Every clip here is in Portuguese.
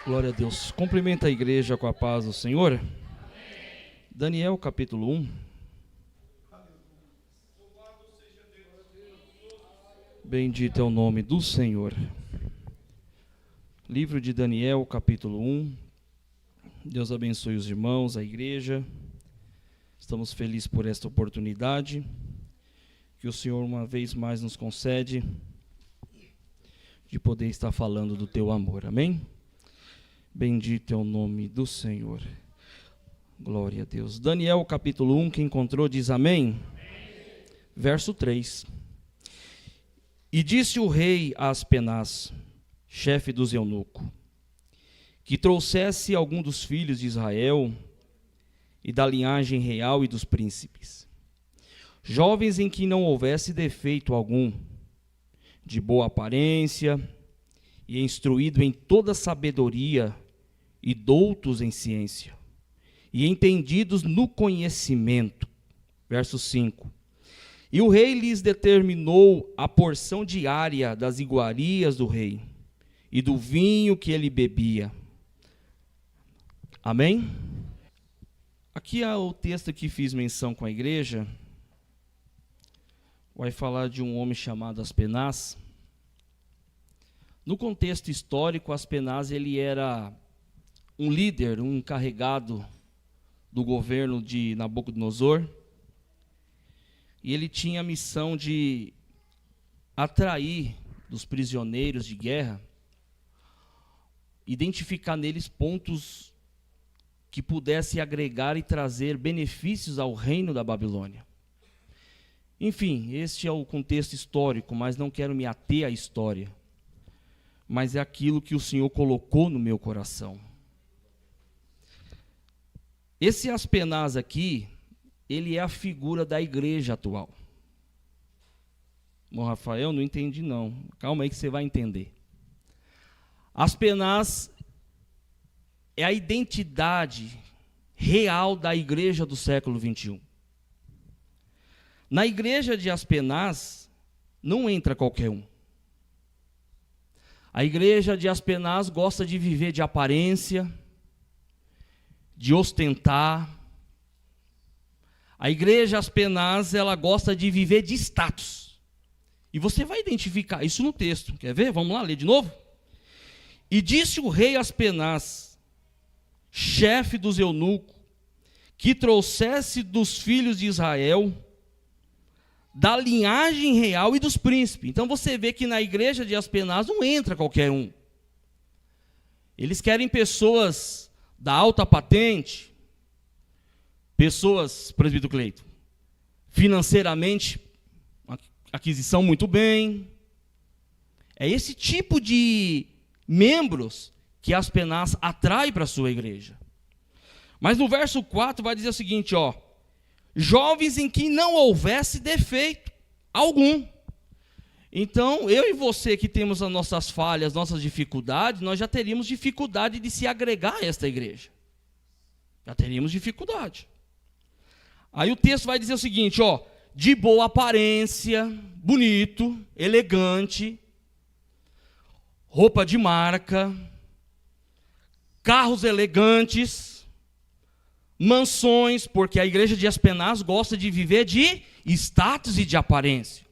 Glória a Deus. Cumprimenta a igreja com a paz do Senhor. Daniel capítulo 1. Bendito é o nome do Senhor. Livro de Daniel capítulo 1. Deus abençoe os irmãos, a igreja. Estamos felizes por esta oportunidade que o Senhor uma vez mais nos concede de poder estar falando do teu amor. Amém? Bendito é o nome do Senhor. Glória a Deus. Daniel capítulo 1, quem encontrou diz amém. Verso 3. E disse o rei a Aspenaz, chefe dos eunucos, que trouxesse algum dos filhos de Israel e da linhagem real e dos príncipes, jovens em que não houvesse defeito algum, de boa aparência e instruído em toda sabedoria e doutos em ciência, e entendidos no conhecimento. Verso 5. E o rei lhes determinou a porção diária das iguarias do rei e do vinho que ele bebia. Amém? Aqui é o texto que fiz menção com a igreja. Vai falar de um homem chamado Aspenaz. No contexto histórico, Aspenaz ele era um líder, um encarregado do governo de Nabucodonosor. E ele tinha a missão de atrair dos prisioneiros de guerra, identificar neles pontos que pudesse agregar e trazer benefícios ao reino da Babilônia. Enfim, este é o contexto histórico, mas não quero me ater à história, mas é aquilo que o Senhor colocou no meu coração. Esse Aspenaz aqui, ele é a figura da igreja atual. Bom, Rafael, não entendi não. Calma aí que você vai entender. Aspenaz é a identidade real da igreja do século 21. Na igreja de Aspenaz, não entra qualquer um. A igreja de Aspenaz gosta de viver de aparência, de ostentar. A igreja Aspenaz, ela gosta de viver de status. E você vai identificar isso no texto. Quer ver? Vamos lá, ler de novo. E disse o rei Aspenaz, chefe dos eunucos, que trouxesse dos filhos de Israel, da linhagem real e dos príncipes. Então você vê que na igreja de Aspenaz não entra qualquer um. Eles querem pessoas da alta patente, pessoas, presbítero Cleito, financeiramente, aquisição muito bem. É esse tipo de membros que Aspenaz atrai para a sua igreja. Mas no verso 4 vai dizer o seguinte, ó, jovens em que não houvesse defeito algum. Então, eu e você que temos as nossas falhas, nossas dificuldades, nós já teríamos dificuldade de se agregar a esta igreja. Já teríamos dificuldade. Aí o texto vai dizer o seguinte, ó, de boa aparência, bonito, elegante, roupa de marca, carros elegantes, mansões, porque a igreja de Aspenaz gosta de viver de status e de aparência.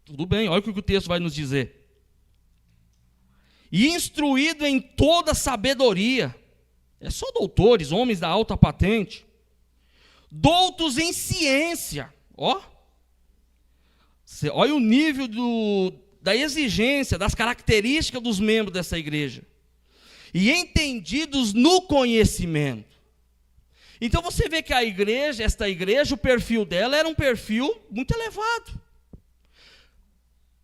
Tudo bem, olha o que o texto vai nos dizer. E instruído em toda sabedoria, é só doutores, homens da alta patente, doutos em ciência, ó. Olha o nível da exigência, das características dos membros dessa igreja. E entendidos no conhecimento. Então você vê que esta igreja, o perfil dela era um perfil muito elevado.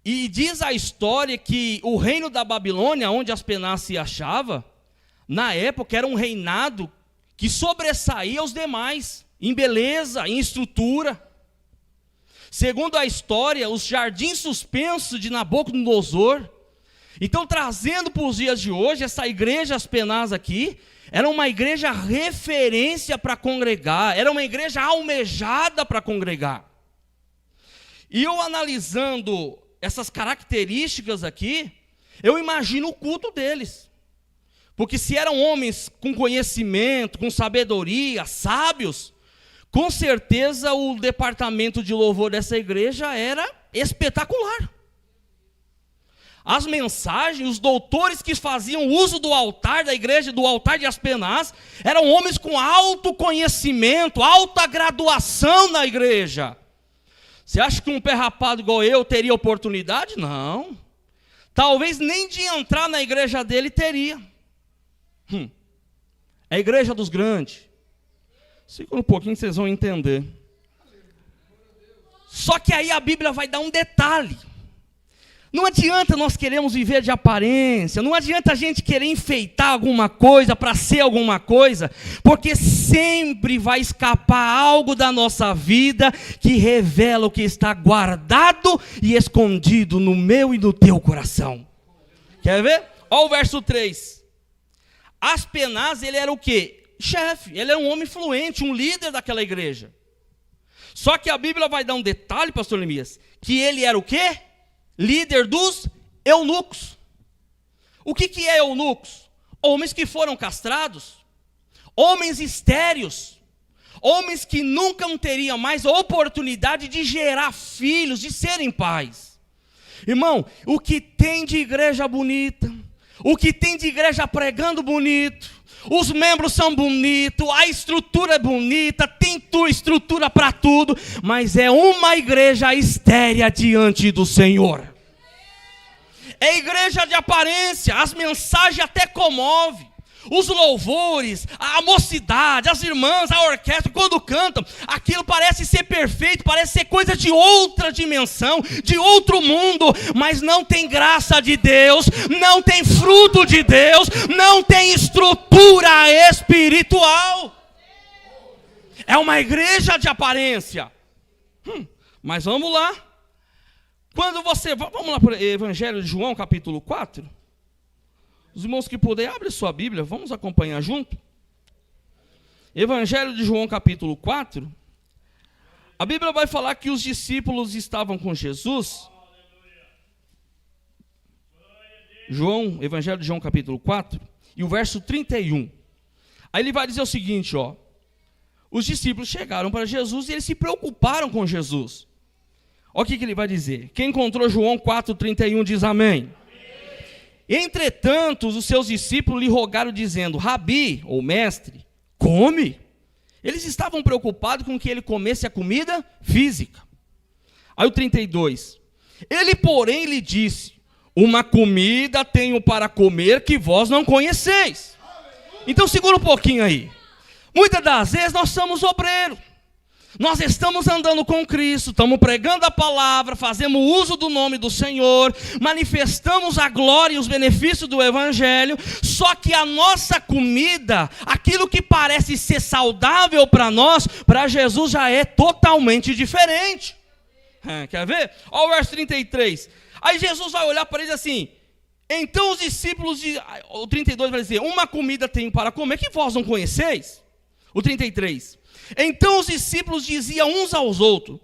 E diz a história que o reino da Babilônia, onde Aspenaz se achava, na época era um reinado que sobressaía os demais, em beleza, em estrutura. Segundo a história, os jardins suspensos de Nabucodonosor. Então, trazendo para os dias de hoje, essa igreja Aspenaz aqui, era uma igreja referência para congregar, era uma igreja almejada para congregar. E eu analisando essas características aqui, eu imagino o culto deles. Porque se eram homens com conhecimento, com sabedoria, sábios, com certeza o departamento de louvor dessa igreja era espetacular. As mensagens, os doutores que faziam uso do altar da igreja, do altar de Aspenaz, eram homens com alto conhecimento, alta graduação na igreja. Você acha que um pé rapado igual eu teria oportunidade? Não. Talvez nem de entrar na igreja dele teria. É a igreja dos grandes. Segura um pouquinho, vocês vão entender. Só que aí a Bíblia vai dar um detalhe. Não adianta nós queremos viver de aparência, não adianta a gente querer enfeitar alguma coisa para ser alguma coisa, porque sempre vai escapar algo da nossa vida que revela o que está guardado e escondido no meu e no teu coração. Quer ver? Olha o verso 3. Aspenaz, ele era o quê? Chefe, ele era um homem influente, um líder daquela igreja. Só que a Bíblia vai dar um detalhe, pastor Neemias, que ele era o quê? Líder dos eunucos. O que é eunucos? Homens que foram castrados, homens estéreos, homens que nunca teriam mais a oportunidade de gerar filhos, de serem pais. Irmão, o que tem de igreja bonita, o que tem de igreja pregando bonito, os membros são bonitos, a estrutura é bonita, tem estrutura para tudo, mas é uma igreja estérea diante do Senhor. É igreja de aparência, as mensagens até comovem, os louvores, a mocidade, as irmãs, a orquestra, quando cantam, aquilo parece ser perfeito, parece ser coisa de outra dimensão, de outro mundo, mas não tem graça de Deus, não tem fruto de Deus, não tem estrutura espiritual. É uma igreja de aparência. Mas vamos lá. Vamos lá para o Evangelho de João, capítulo 4. Os irmãos que puderem, abre sua Bíblia, vamos acompanhar junto. Evangelho de João, capítulo 4. A Bíblia vai falar que os discípulos estavam com Jesus. Evangelho de João, capítulo 4, e o verso 31. Aí ele vai dizer o seguinte, ó. Os discípulos chegaram para Jesus e eles se preocuparam com Jesus. Olha o que ele vai dizer. Quem encontrou João 4,31 diz amém. Entretanto, os seus discípulos lhe rogaram dizendo, Rabi, ou mestre, come. Eles estavam preocupados com que ele comesse a comida física. Aí o 32. Ele, porém, lhe disse, uma comida tenho para comer que vós não conheceis. Então segura um pouquinho aí. Muitas das vezes nós somos obreiros. Nós estamos andando com Cristo, estamos pregando a palavra, fazemos uso do nome do Senhor, manifestamos a glória e os benefícios do Evangelho, só que a nossa comida, aquilo que parece ser saudável para nós, para Jesus já é totalmente diferente. Quer ver? Olha o verso 33. Aí Jesus vai olhar para eles assim, então os discípulos, o 32 vai dizer, uma comida tenho para comer que vós não conheceis. O 33. Então os discípulos diziam uns aos outros,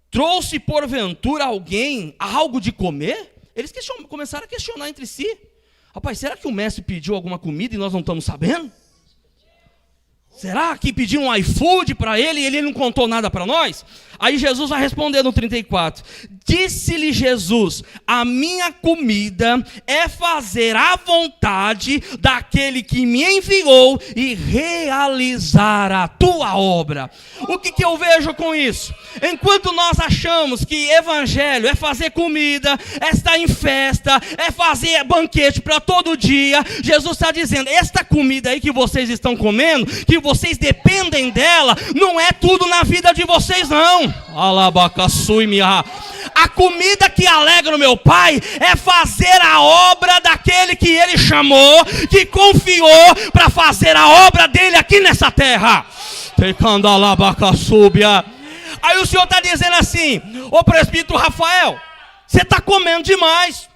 trouxe porventura alguém algo de comer? Eles começaram a questionar entre si. Rapaz, será que o mestre pediu alguma comida e nós não estamos sabendo? Será que pediu um iFood para ele e ele não contou nada para nós? Aí Jesus vai responder no 34. Disse-lhe Jesus, a minha comida é fazer a vontade daquele que me enviou e realizar a tua obra. O que eu vejo com isso? Enquanto nós achamos que evangelho é fazer comida, é estar em festa, é fazer banquete para todo dia, Jesus está dizendo, esta comida aí que vocês estão comendo, que vocês dependem dela, não é tudo na vida de vocês não. A comida que alegra o meu Pai é fazer a obra daquele que Ele chamou, que confiou para fazer a obra dele aqui nessa terra. Aí o Senhor está dizendo assim, ô presbítero Rafael, você está comendo demais,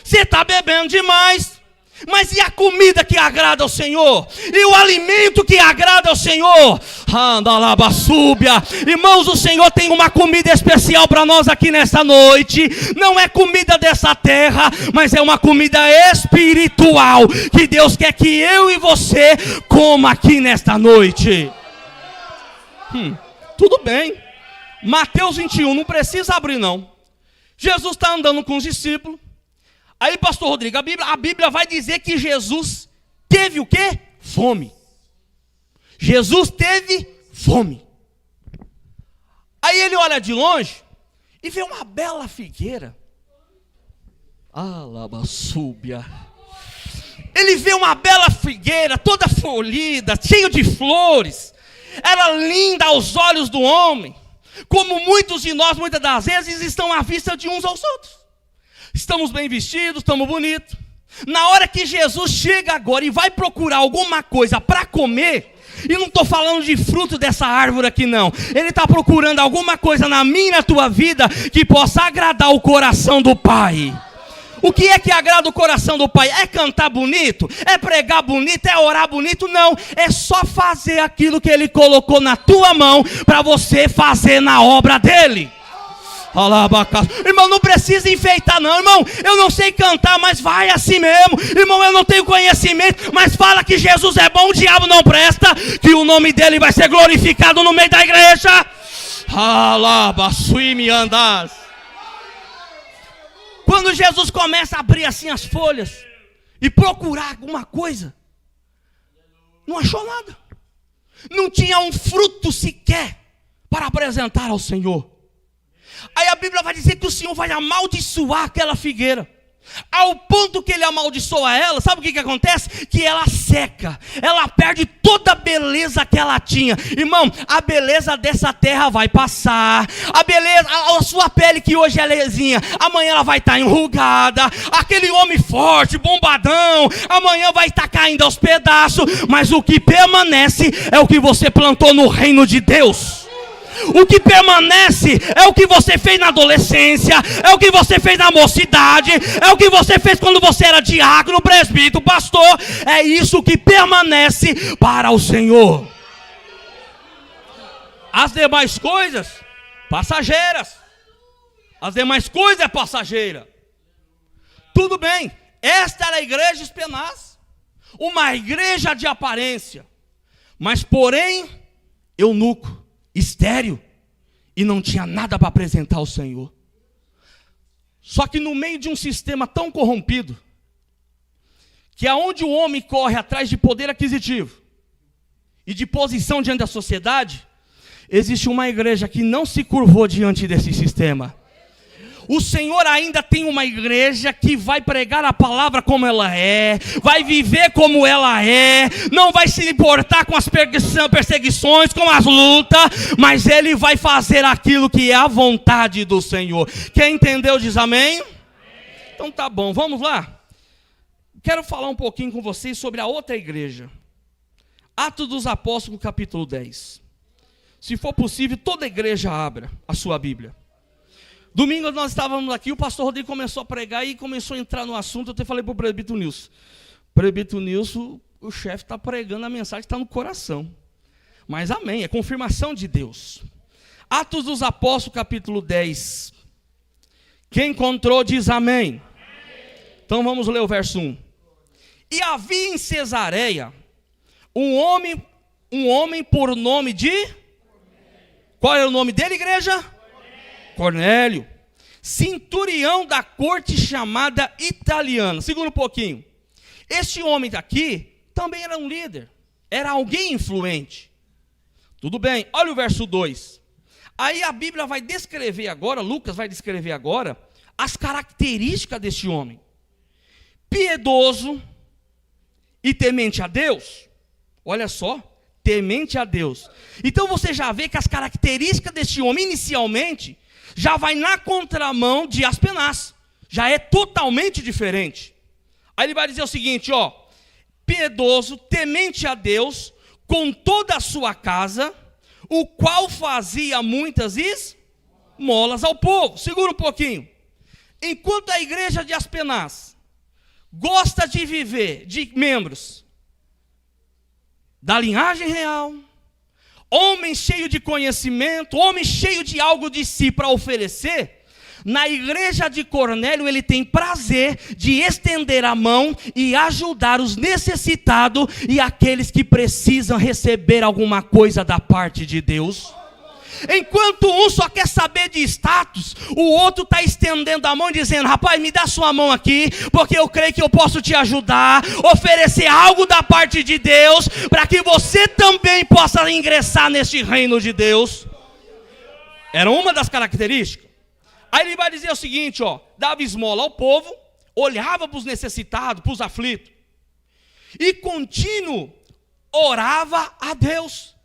você está bebendo demais. Mas e a comida que agrada ao Senhor? E o alimento que agrada ao Senhor? Andalabassúbia. Irmãos, o Senhor tem uma comida especial para nós aqui nesta noite. Não é comida dessa terra, mas é uma comida espiritual que Deus quer que eu e você coma aqui nesta noite. Tudo bem. Mateus 21, não precisa abrir não. Jesus está andando com os discípulos. Aí, pastor Rodrigo, a Bíblia vai dizer que Jesus teve o quê? Fome. Jesus teve fome. Aí ele olha de longe e vê uma bela figueira. Alabassúbia. Ele vê uma bela figueira, toda folhida, cheia de flores. Era linda aos olhos do homem. Como muitos de nós, muitas das vezes, estão à vista de uns aos outros. Estamos bem vestidos, estamos bonitos. Na hora que Jesus chega agora e vai procurar alguma coisa para comer, e não estou falando de fruto dessa árvore aqui não. Ele está procurando alguma coisa na minha e na tua vida que possa agradar o coração do Pai. O que é que agrada o coração do Pai? É cantar bonito? É pregar bonito? É orar bonito? Não, é só fazer aquilo que Ele colocou na tua mão para você fazer na obra dEle. Irmão, não precisa enfeitar não, irmão. Eu não sei cantar, mas vai assim mesmo. Irmão, eu não tenho conhecimento, mas fala que Jesus é bom, o diabo não presta, que o nome dEle vai ser glorificado no meio da igreja. Andas. Quando Jesus começa a abrir assim as folhas e procurar alguma coisa, não achou nada. Não tinha um fruto sequer para apresentar ao Senhor. Aí a Bíblia vai dizer que o Senhor vai amaldiçoar aquela figueira. Ao ponto que Ele amaldiçoa ela, sabe o que acontece? Que ela seca, ela perde toda a beleza que ela tinha. Irmão, a beleza dessa terra vai passar. A beleza, a sua pele que hoje é lisinha, amanhã ela vai estar enrugada. Aquele homem forte, bombadão, amanhã vai estar caindo aos pedaços. Mas o que permanece é o que você plantou no reino de Deus. O que permanece é o que você fez na adolescência, é o que você fez na mocidade, é o que você fez quando você era diácono, presbítero, pastor. É isso que permanece para o Senhor. As demais coisas, passageiras. As demais coisas é passageira. Tudo bem, esta era a igreja Espenaz, uma igreja de aparência, mas porém eunuco, estéril, e não tinha nada para apresentar ao Senhor. Só que no meio de um sistema tão corrompido, que aonde o homem corre atrás de poder aquisitivo e de posição diante da sociedade, existe uma igreja que não se curvou diante desse sistema. O Senhor ainda tem uma igreja que vai pregar a palavra como ela é, vai viver como ela é, não vai se importar com as perseguições, com as lutas, mas Ele vai fazer aquilo que é a vontade do Senhor. Quem entendeu diz amém? Então tá bom, vamos lá. Quero falar um pouquinho com vocês sobre a outra igreja. Atos dos Apóstolos, capítulo 10. Se for possível, toda igreja abra a sua Bíblia. Domingo nós estávamos aqui, o pastor Rodrigo começou a pregar e começou a entrar no assunto. Eu até falei para o presbítero Nilson. Presbítero Nilson, o chefe está pregando a mensagem que está no coração. Mas amém, é confirmação de Deus. Atos dos Apóstolos, capítulo 10. Quem encontrou diz amém. Então vamos ler o verso 1. E havia em Cesareia um homem por nome de... Qual é o nome dele, igreja? Cornélio, centurião da corte chamada italiana. Segura um pouquinho. Este homem daqui também era um líder, era alguém influente. Tudo bem, olha o verso 2. Aí a Bíblia vai descrever agora, Lucas vai descrever agora, as características deste homem. Piedoso e temente a Deus. Olha só, temente a Deus. Então você já vê que as características deste homem inicialmente já vai na contramão de Aspenaz, já é totalmente diferente. Aí ele vai dizer o seguinte, ó: piedoso, temente a Deus, com toda a sua casa, o qual fazia muitas esmolas ao povo. Segura um pouquinho. Enquanto a igreja de Aspenaz gosta de viver de membros da linhagem real, homem cheio de conhecimento, homem cheio de algo de si para oferecer, na igreja de Cornélio ele tem prazer de estender a mão e ajudar os necessitados e aqueles que precisam receber alguma coisa da parte de Deus. Enquanto um só quer saber de status, o outro está estendendo a mão e dizendo: rapaz, me dá sua mão aqui, porque eu creio que eu posso te ajudar, oferecer algo da parte de Deus, para que você também possa ingressar neste reino de Deus. Era uma das características. Aí ele vai dizer o seguinte, dava esmola ao povo, olhava para os necessitados, para os aflitos, e contínuo orava a Deus.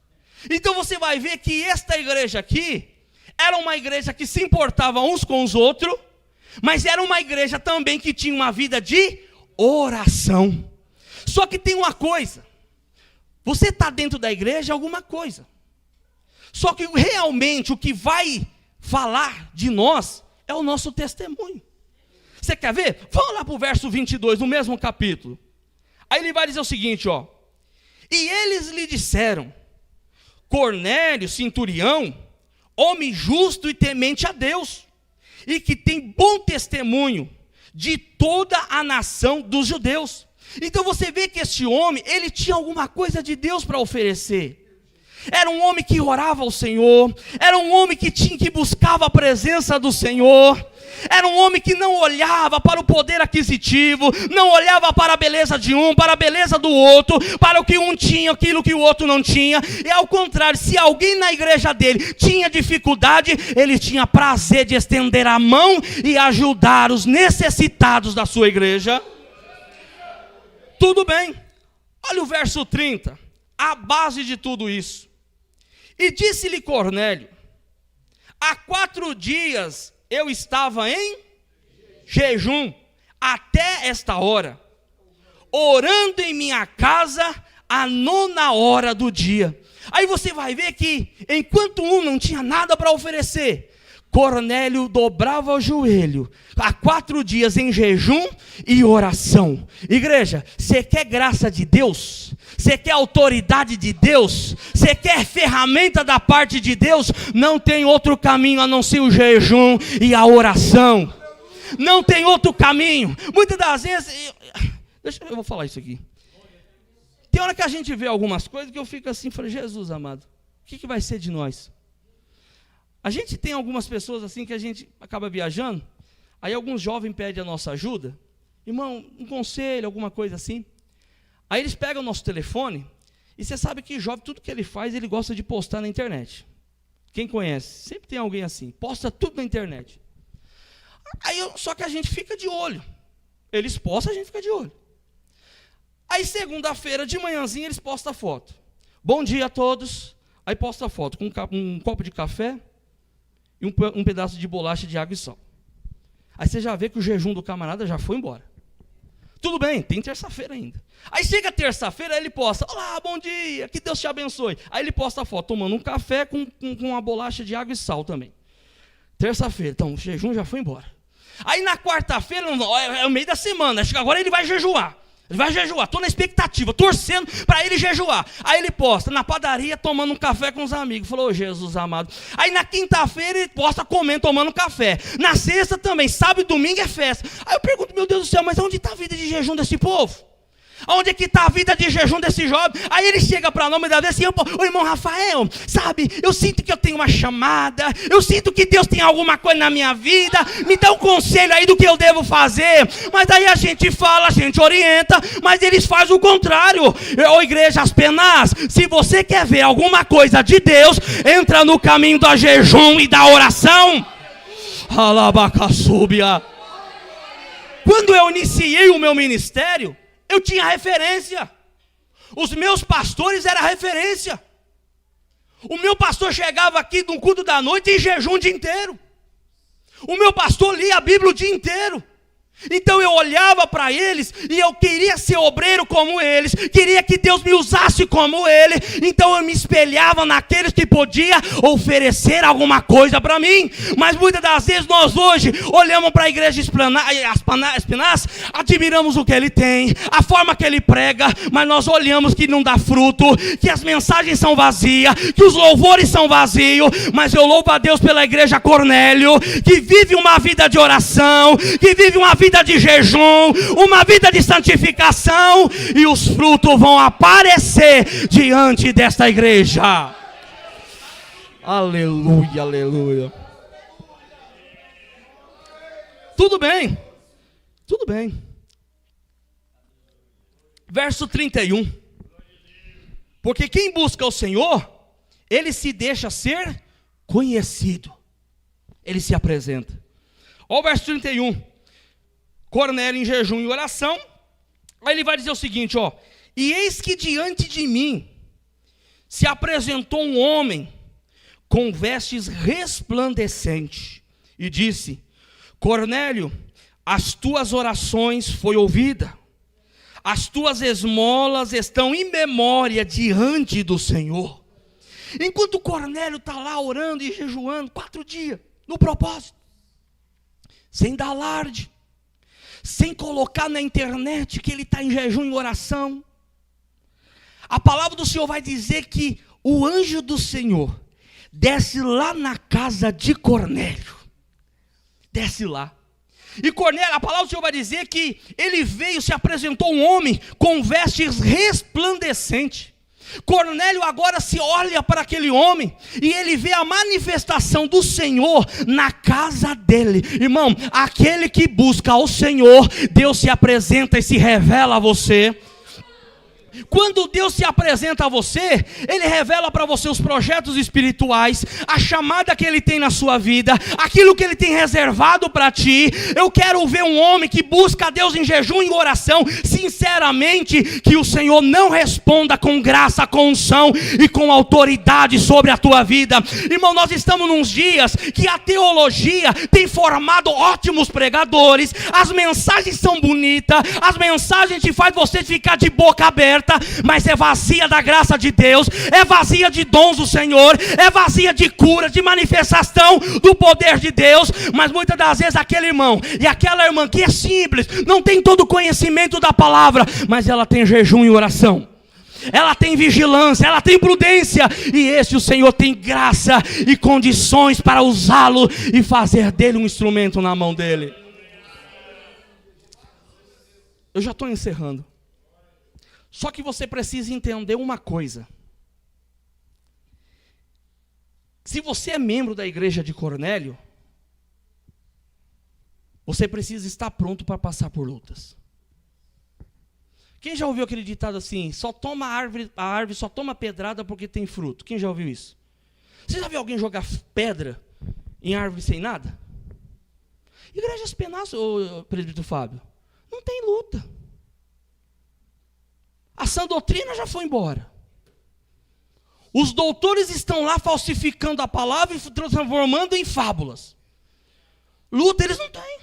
Então você vai ver que esta igreja aqui era uma igreja que se importava uns com os outros, mas era uma igreja também que tinha uma vida de oração. Só que tem uma coisa: você está dentro da igreja é alguma coisa, só que realmente o que vai falar de nós é o nosso testemunho. Você quer ver? Vamos lá para o verso 22, no mesmo capítulo. Aí ele vai dizer o seguinte, e eles lhe disseram: Cornélio, centurião, homem justo e temente a Deus, e que tem bom testemunho de toda a nação dos judeus. Então você vê que este homem, ele tinha alguma coisa de Deus para oferecer. Era um homem que orava ao Senhor, era um homem que buscava a presença do Senhor, era um homem que não olhava para o poder aquisitivo, não olhava para a beleza de um, para a beleza do outro, para o que um tinha, aquilo que o outro não tinha. E ao contrário, se alguém na igreja dele tinha dificuldade, ele tinha prazer de estender a mão e ajudar os necessitados da sua igreja. Tudo bem, olha o verso 30, a base de tudo isso. E disse-lhe Cornélio: há 4 dias eu estava em jejum, até esta hora, orando em minha casa à 9ª hora do dia. Aí você vai ver que, enquanto um não tinha nada para oferecer, Cornélio dobrava o joelho, há 4 dias em jejum e oração. Igreja, você quer graça de Deus? Você quer autoridade de Deus? Você quer ferramenta da parte de Deus? Não tem outro caminho a não ser o jejum e a oração. Não tem outro caminho. Muitas das vezes, eu vou falar isso aqui. Tem hora que a gente vê algumas coisas que eu fico assim, falei: Jesus amado, o que vai ser de nós? A gente tem algumas pessoas assim que a gente acaba viajando, aí alguns jovens pedem a nossa ajuda, irmão, um conselho, alguma coisa assim. Aí eles pegam o nosso telefone, e você sabe que jovem, tudo que ele faz, ele gosta de postar na internet. Quem conhece? Sempre tem alguém assim, posta tudo na internet. Só que a gente fica de olho. Eles postam, a gente fica de olho. Aí segunda-feira de manhãzinha eles postam a foto. Bom dia a todos. Aí posta a foto com um copo de café e um pedaço de bolacha de água e sal. Aí você já vê que o jejum do camarada já foi embora. Tudo bem, tem terça-feira ainda. Aí chega terça-feira, ele posta: olá, bom dia, que Deus te abençoe. Aí ele posta a foto tomando um café com uma bolacha de água e sal também. Terça-feira, então o jejum já foi embora. Aí na quarta-feira, é o meio da semana, acho que agora ele vai jejuar. Ele vai jejuar, estou na expectativa, torcendo para ele jejuar. Aí ele posta na padaria tomando um café com os amigos. Falou: Jesus amado. Aí na quinta-feira ele posta comendo, tomando café. Na sexta também, sábado e domingo é festa. Aí eu pergunto: meu Deus do céu, mas onde está a vida de jejum desse povo? Onde é que está a vida de jejum desse jovem? Aí ele chega para nós e dá assim: ô irmão Rafael, sabe, eu sinto que eu tenho uma chamada, eu sinto que Deus tem alguma coisa na minha vida, me dá um conselho aí do que eu devo fazer. Mas aí a gente fala, a gente orienta, mas eles fazem o contrário. Ô igreja As Penas, se você quer ver alguma coisa de Deus, entra no caminho do jejum e da oração. Alabacaçúbia. Quando eu iniciei o meu ministério, eu tinha referência. Os meus pastores eram referência. O meu pastor chegava aqui no culto da noite em jejum o dia inteiro. O meu pastor lia a Bíblia o dia inteiro. Então eu olhava para eles e eu queria ser obreiro como eles, queria que Deus me usasse como ele. Então eu me espelhava naqueles que podiam oferecer alguma coisa para mim. Mas muitas das vezes nós hoje olhamos para a igreja Espinaz, admiramos o que ele tem, a forma que ele prega, mas nós olhamos que não dá fruto, que as mensagens são vazias, que os louvores são vazios. Mas eu louvo a Deus pela igreja Cornélio, que vive uma vida de oração, que vive uma vida de jejum, uma vida de santificação, e os frutos vão aparecer diante desta igreja. Aleluia, aleluia. Tudo bem, tudo bem. Verso 31. Porque quem busca o Senhor, ele se deixa ser conhecido. Ele se apresenta. Olha o verso 31. Cornélio em jejum e oração. Aí ele vai dizer o seguinte, ó: e eis que diante de mim se apresentou um homem com vestes resplandecentes e disse: Cornélio, as tuas orações foi ouvida, as tuas esmolas estão em memória diante do Senhor. Enquanto Cornélio está lá orando e jejuando 4 dias, no propósito, sem dar alarde, sem colocar na internet que ele está em jejum e oração, a palavra do Senhor vai dizer que o anjo do Senhor desce lá na casa de Cornélio. Desce lá. E Cornélio, a palavra do Senhor vai dizer que ele veio, se apresentou um homem com vestes resplandecentes. Cornélio agora se olha para aquele homem e ele vê a manifestação do Senhor na casa dele. Irmão, aquele que busca ao Senhor, Deus se apresenta e se revela a você. Quando Deus se apresenta a você, Ele revela para você os projetos espirituais, a chamada que Ele tem na sua vida, aquilo que Ele tem reservado para ti. Eu quero ver um homem que busca a Deus em jejum e oração, sinceramente, que o Senhor não responda com graça, com unção e com autoridade sobre a tua vida. Irmão, nós estamos nos dias que a teologia tem formado ótimos pregadores, as mensagens são bonitas, as mensagens te fazem você ficar de boca aberta, mas é vazia da graça de Deus, é vazia de dons do Senhor, é vazia de cura, de manifestação do poder de Deus. Mas muitas das vezes aquele irmão e aquela irmã que é simples, não tem todo o conhecimento da palavra, mas ela tem jejum e oração, ela tem vigilância, ela tem prudência, e esse o Senhor tem graça e condições para usá-lo e fazer dele um instrumento na mão dele. Eu já estou encerrando. Só que você precisa entender uma coisa. Se você é membro da igreja de Cornélio, você precisa estar pronto para passar por lutas. Quem já ouviu aquele ditado assim: só toma a árvore só toma pedrada porque tem fruto? Quem já ouviu isso? Você já viu alguém jogar pedra em árvore sem nada? Igrejas penais, ô presbítero Fábio, não tem luta. A sã doutrina já foi embora. Os doutores estão lá falsificando a palavra e transformando em fábulas. Luta eles não têm.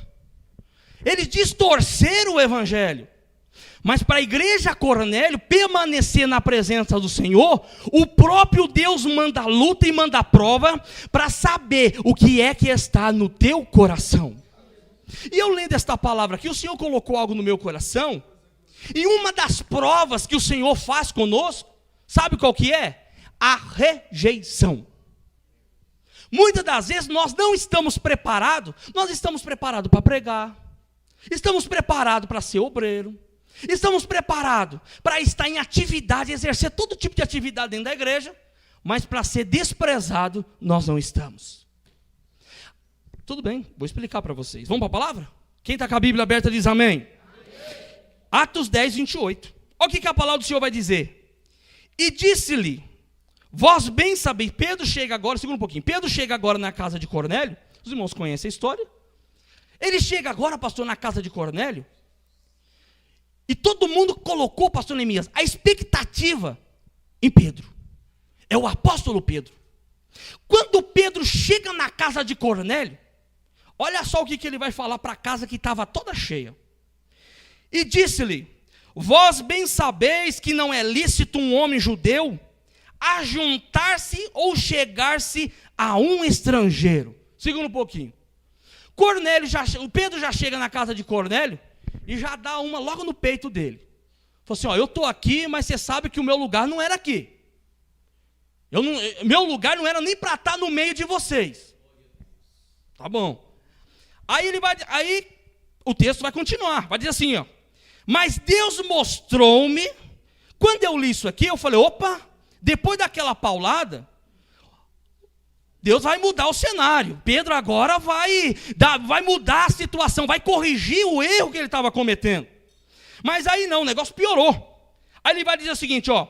Eles distorceram o evangelho. Mas para a igreja Cornélio permanecer na presença do Senhor, o próprio Deus manda luta e manda prova para saber o que é que está no teu coração. E eu lendo esta palavra aqui, o Senhor colocou algo no meu coração. E uma das provas que o Senhor faz conosco, sabe qual que é? A rejeição. Muitas das vezes nós não estamos preparados, nós estamos preparados para pregar, estamos preparados para ser obreiro, estamos preparados para estar em atividade, exercer todo tipo de atividade dentro da igreja, mas para ser desprezado, nós não estamos. Tudo bem, vou explicar para vocês. Vamos para a palavra? Quem está com a Bíblia aberta diz amém. Atos 10, 28. Olha o que a palavra do Senhor vai dizer. E disse-lhe: vós bem sabeis. Pedro chega agora, segura um pouquinho. Pedro chega agora na casa de Cornélio. Os irmãos conhecem a história. Ele chega agora, pastor, na casa de Cornélio. E todo mundo colocou, pastor Neemias, a expectativa em Pedro. É o apóstolo Pedro. Quando Pedro chega na casa de Cornélio, Olha só o que ele vai falar para a casa que estava toda cheia. E disse-lhe: vós bem sabeis que não é lícito um homem judeu ajuntar-se ou chegar-se a um estrangeiro. Segura um pouquinho. O Pedro já chega na casa de Cornélio e já dá uma logo no peito dele. Falou assim: ó, eu estou aqui, mas você sabe que o meu lugar não era aqui. Meu lugar não era nem para estar no meio de vocês. Tá bom. Aí o texto vai continuar, vai dizer assim, ó: mas Deus mostrou-me. Quando eu li isso aqui, eu falei: opa, depois daquela paulada, Deus vai mudar o cenário. Pedro agora vai mudar a situação, vai corrigir o erro que ele estava cometendo. Mas aí não, o negócio piorou. Aí ele vai dizer o seguinte, ó: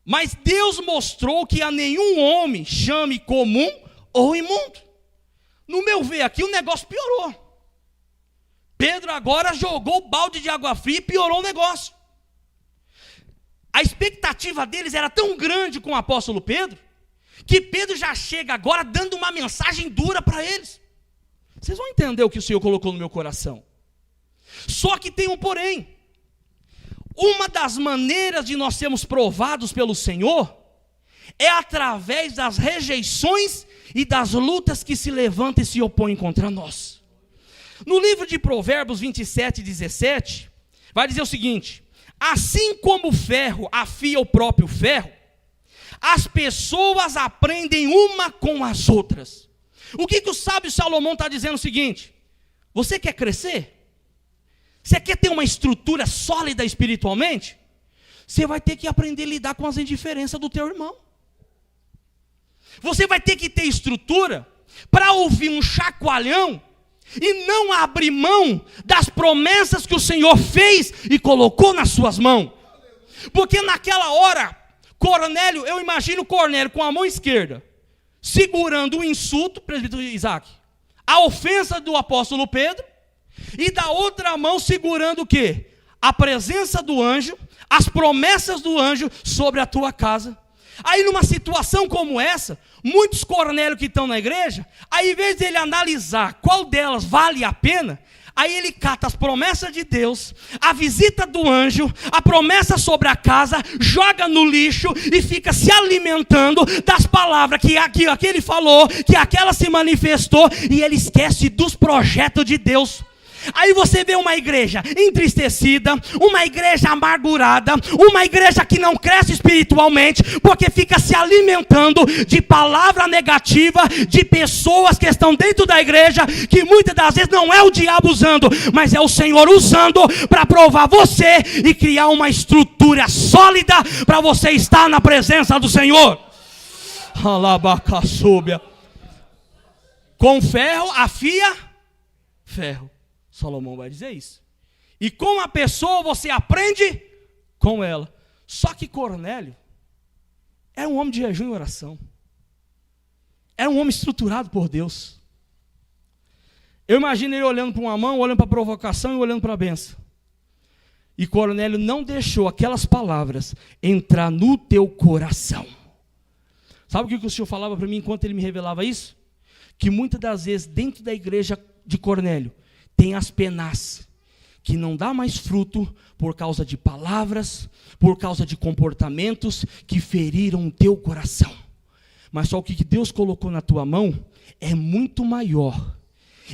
mas Deus mostrou que a nenhum homem chame comum ou imundo. No meu ver aqui, o negócio piorou. Pedro agora jogou o balde de água fria e piorou o negócio. A expectativa deles era tão grande com o apóstolo Pedro, que Pedro já chega agora dando uma mensagem dura para eles. Vocês vão entender o que o Senhor colocou no meu coração. Só que tem um porém. Uma das maneiras de nós sermos provados pelo Senhor é através das rejeições e das lutas que se levantam e se opõem contra nós. No livro de Provérbios 27:17, vai dizer o seguinte: assim como o ferro afia o próprio ferro, as pessoas aprendem uma com as outras. O que o sábio Salomão está dizendo? O seguinte: você quer crescer? Você quer ter uma estrutura sólida espiritualmente? Você vai ter que aprender a lidar com as indiferenças do teu irmão. Você vai ter que ter estrutura para ouvir um chacoalhão e não abrir mão das promessas que o Senhor fez e colocou nas suas mãos. Porque naquela hora, Cornélio, eu imagino Cornélio com a mão esquerda segurando o insulto, presbítero Isaac, a ofensa do apóstolo Pedro, e da outra mão segurando o quê? A presença do anjo, as promessas do anjo sobre a tua casa. Aí numa situação como essa, muitos Cornélios que estão na igreja, aí em vez de ele analisar qual delas vale a pena, aí ele cata as promessas de Deus, a visita do anjo, a promessa sobre a casa, joga no lixo e fica se alimentando das palavras que aquele falou, que aquela se manifestou, e ele esquece dos projetos de Deus. Aí você vê uma igreja entristecida, uma igreja amargurada, uma igreja que não cresce espiritualmente, porque fica se alimentando de palavra negativa, de pessoas que estão dentro da igreja, que muitas das vezes não é o diabo usando, mas é o Senhor usando para provar você e criar uma estrutura sólida para você estar na presença do Senhor. Alabacaçúbia. Com ferro afia ferro. Salomão vai dizer isso. E com a pessoa você aprende com ela. Só que Cornélio era um homem de jejum e oração. Era um homem estruturado por Deus. Eu imagino ele olhando para uma mão, olhando para a provocação e olhando para a bênção. E Cornélio não deixou aquelas palavras entrar no teu coração. Sabe o que o Senhor falava para mim enquanto ele me revelava isso? Que muitas das vezes dentro da igreja de Cornélio tem as penas que não dá mais fruto por causa de palavras, por causa de comportamentos que feriram o teu coração. Mas só o que Deus colocou na tua mão é muito maior.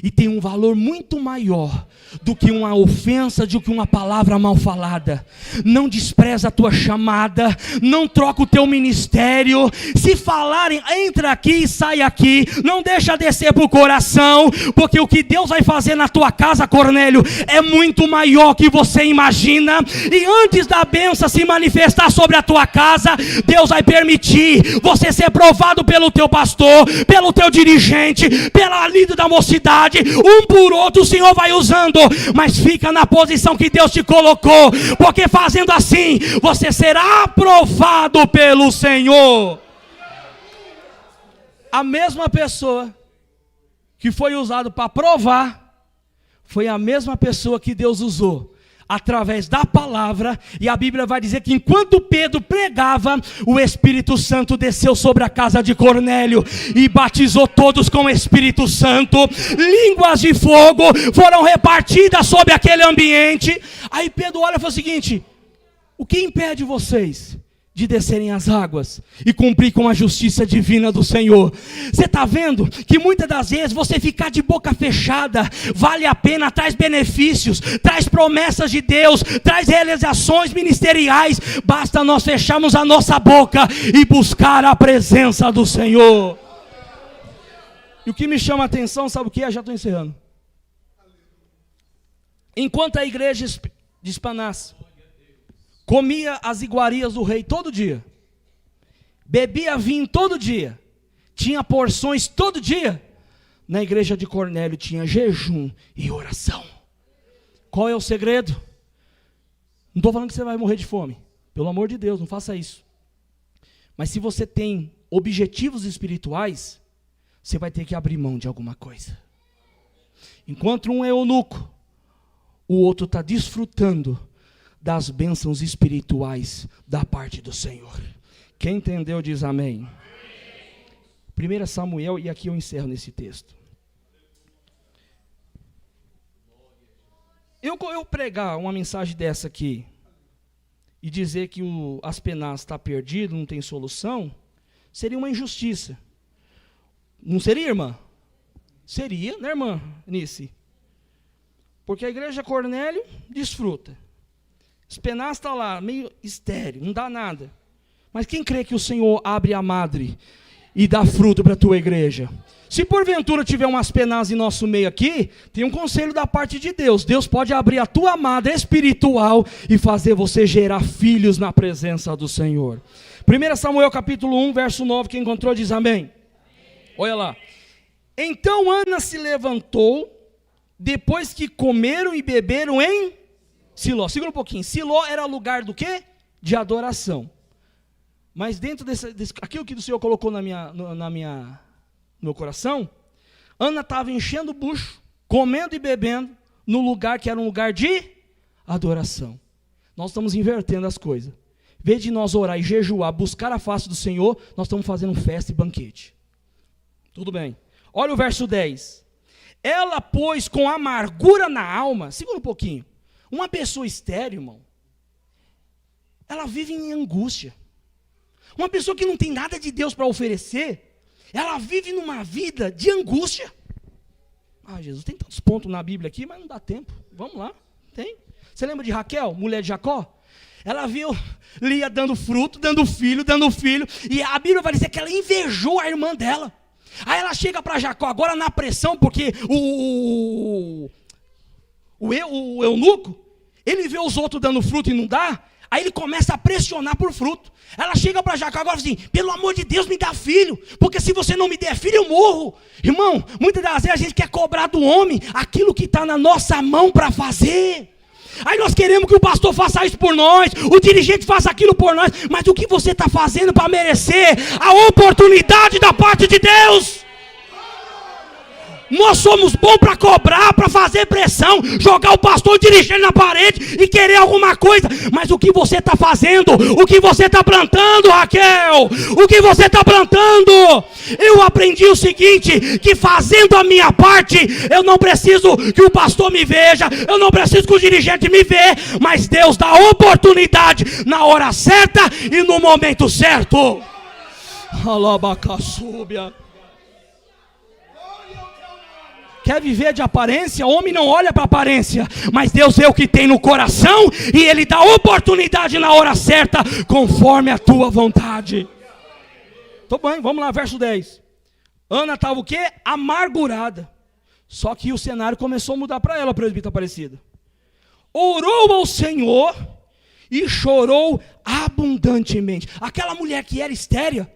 E tem um valor muito maior do que uma ofensa, do que uma palavra mal falada. Não despreza a tua chamada, não troca o teu ministério. Se falarem, entra aqui e sai aqui, não deixa descer para o coração, porque o que Deus vai fazer na tua casa, Cornélio, é muito maior que você imagina. E antes da bênção se manifestar sobre a tua casa, Deus vai permitir você ser provado pelo teu pastor, pelo teu dirigente, pela líder da mocidade. Um por outro o Senhor vai usando, mas fica na posição que Deus te colocou, porque fazendo assim você será aprovado pelo Senhor. A mesma pessoa que foi usado para provar foi a mesma pessoa que Deus usou através da palavra, e a Bíblia vai dizer que enquanto Pedro pregava, o Espírito Santo desceu sobre a casa de Cornélio e batizou todos com o Espírito Santo. Línguas de fogo foram repartidas sobre aquele ambiente. Aí Pedro olha e fala o seguinte: o que impede vocês de descerem as águas e cumprir com a justiça divina do Senhor? Você está vendo que muitas das vezes você ficar de boca fechada vale a pena, traz benefícios, traz promessas de Deus, traz realizações ministeriais. Basta nós fecharmos a nossa boca e buscar a presença do Senhor. E o que me chama a atenção, sabe o que é? Já estou encerrando. Enquanto a igreja de Espanás comia as iguarias do rei todo dia, bebia vinho todo dia, tinha porções todo dia, na igreja de Cornélio tinha jejum e oração. Qual é o segredo? Não estou falando que você vai morrer de fome, pelo amor de Deus, não faça isso. Mas se você tem objetivos espirituais, você vai ter que abrir mão de alguma coisa. Enquanto um é eunuco, o outro está desfrutando das bênçãos espirituais da parte do Senhor. Quem entendeu diz amém. 1 Samuel, e aqui eu encerro nesse texto. Eu pregar uma mensagem dessa aqui e dizer que Aspenaz está perdido, não tem solução, seria uma injustiça. Não seria, irmã? Seria, né, irmã Nice? Porque a igreja Cornélio desfruta. Aspenaz está lá, meio estéril, não dá nada. Mas quem crê que o Senhor abre a madre e dá fruto para a tua igreja? Se porventura tiver um Aspenaz em nosso meio aqui, tem um conselho da parte de Deus. Deus pode abrir a tua madre espiritual e fazer você gerar filhos na presença do Senhor. 1 Samuel capítulo 1, verso 9, quem encontrou diz amém. Olha lá. Então Ana se levantou, depois que comeram e beberam em Siló. Segura um pouquinho. Siló era lugar do quê? De adoração. Mas dentro aquilo que o Senhor colocou no meu coração, Ana estava enchendo o bucho, comendo e bebendo, no lugar que era um lugar de adoração. Nós estamos invertendo as coisas. Em vez de nós orar e jejuar, buscar a face do Senhor, nós estamos fazendo festa e banquete. Tudo bem. Olha o verso 10. Ela, pois, com amargura na alma, segura um pouquinho. Uma pessoa estéril, irmão, ela vive em angústia. Uma pessoa que não tem nada de Deus para oferecer, ela vive numa vida de angústia. Ah, Jesus, tem tantos pontos na Bíblia aqui, mas não dá tempo. Vamos lá, tem. Você lembra de Raquel, mulher de Jacó? Ela viu Lia dando fruto, dando filho, e a Bíblia vai dizer que ela invejou a irmã dela. Aí ela chega para Jacó, agora na pressão, porque o eunuco, ele vê os outros dando fruto e não dá, aí ele começa a pressionar por fruto. Ela chega para Jacó agora assim: pelo amor de Deus, me dá filho, porque se você não me der filho, eu morro. Irmão, muitas das vezes a gente quer cobrar do homem aquilo que está na nossa mão para fazer. Aí nós queremos que o pastor faça isso por nós, o dirigente faça aquilo por nós, mas o que você está fazendo para merecer a oportunidade da parte de Deus? Nós somos bons para cobrar, para fazer pressão, jogar o pastor dirigente na parede e querer alguma coisa. Mas o que você está fazendo? O que você está plantando, Raquel? O que você está plantando? Eu aprendi o seguinte, que fazendo a minha parte, eu não preciso que o pastor me veja, eu não preciso que o dirigente me veja, mas Deus dá oportunidade na hora certa e no momento certo. Alabacaçúbia. Quer viver de aparência? Homem não olha para a aparência, mas Deus vê o que tem no coração e Ele dá oportunidade na hora certa, conforme a tua vontade. Tô bem, vamos lá, verso 10. Ana estava o quê? Amargurada. Só que o cenário começou a mudar para ela, presbítera Aparecida. Orou ao Senhor e chorou abundantemente. Aquela mulher que era estéril,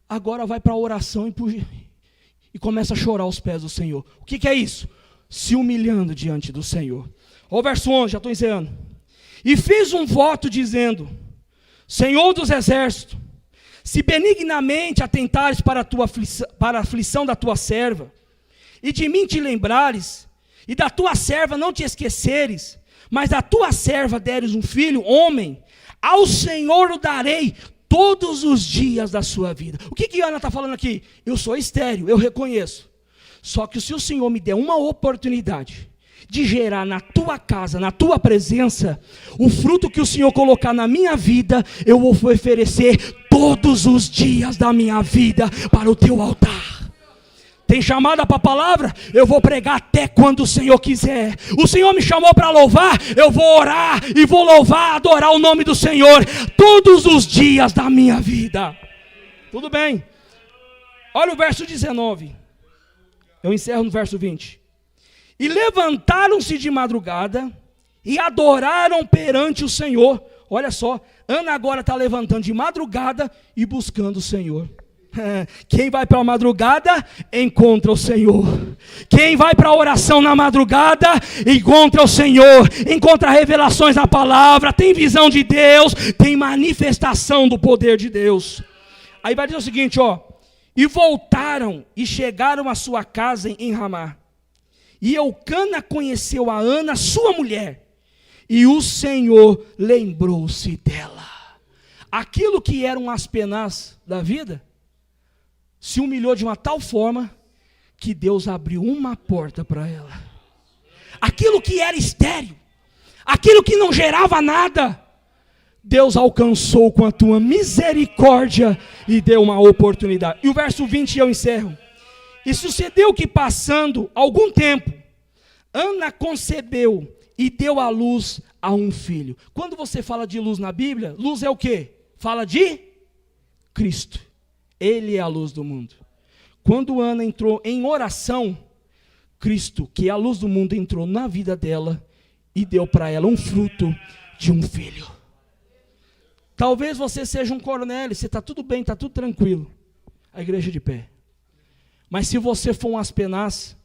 agora vai para a oração e começa a chorar aos pés do Senhor. O que é isso? Se humilhando diante do Senhor. Olha o verso 11, já estou encerrando. E fez um voto dizendo: Senhor dos exércitos, se benignamente atentares para a aflição da tua serva, e de mim te lembrares, e da tua serva não te esqueceres, mas a tua serva deres um filho, homem, ao Senhor o darei todos os dias da sua vida. O que Ana está falando aqui? Eu sou estéril, eu reconheço. Só que se o Senhor me der uma oportunidade de gerar na tua casa, na tua presença, o fruto que o Senhor colocar na minha vida, eu vou oferecer todos os dias da minha vida para o teu altar. Tem chamada para a palavra? Eu vou pregar até quando o Senhor quiser. O Senhor me chamou para louvar, eu vou orar e vou louvar, adorar o nome do Senhor todos os dias da minha vida. Tudo bem? Olha o verso 19. Eu encerro no verso 20. E levantaram-se de madrugada e adoraram perante o Senhor. Olha só, Ana agora está levantando de madrugada e buscando o Senhor. Quem vai para a madrugada, encontra o Senhor. Quem vai para a oração na madrugada, encontra o Senhor. Encontra revelações na palavra, tem visão de Deus, tem manifestação do poder de Deus. Aí vai dizer o seguinte, ó. E voltaram e chegaram à sua casa em Ramá. E Eucana conheceu a Ana, sua mulher, e o Senhor lembrou-se dela. Aquilo que eram as penas da vida, se humilhou de uma tal forma, que Deus abriu uma porta para ela. Aquilo que era estéril, aquilo que não gerava nada, Deus alcançou com a tua misericórdia e deu uma oportunidade. E o verso 20 eu encerro. E sucedeu que passando algum tempo, Ana concebeu e deu à luz a um filho. Quando você fala de luz na Bíblia, luz é o quê? Fala de Cristo. Ele é a luz do mundo. Quando Ana entrou em oração, Cristo, que é a luz do mundo, entrou na vida dela e deu para ela um fruto de um filho. Talvez você seja um Cornélio, você está tudo bem, está tudo tranquilo. A igreja de pé. Mas se você for um Aspenaz,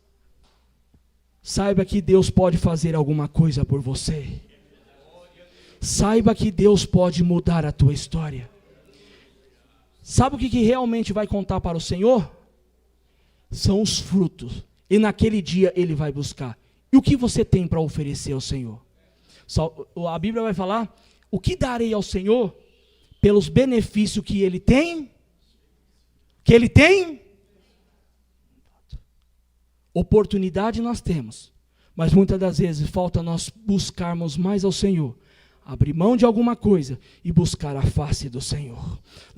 saiba que Deus pode fazer alguma coisa por você. Saiba que Deus pode mudar a tua história. Sabe o que realmente vai contar para o Senhor? São os frutos. E naquele dia Ele vai buscar. E o que você tem para oferecer ao Senhor? A Bíblia vai falar, o que darei ao Senhor pelos benefícios que Ele tem? Que Ele tem? Oportunidade nós temos, mas muitas das vezes falta nós buscarmos mais ao Senhor, abrir mão de alguma coisa e buscar a face do Senhor.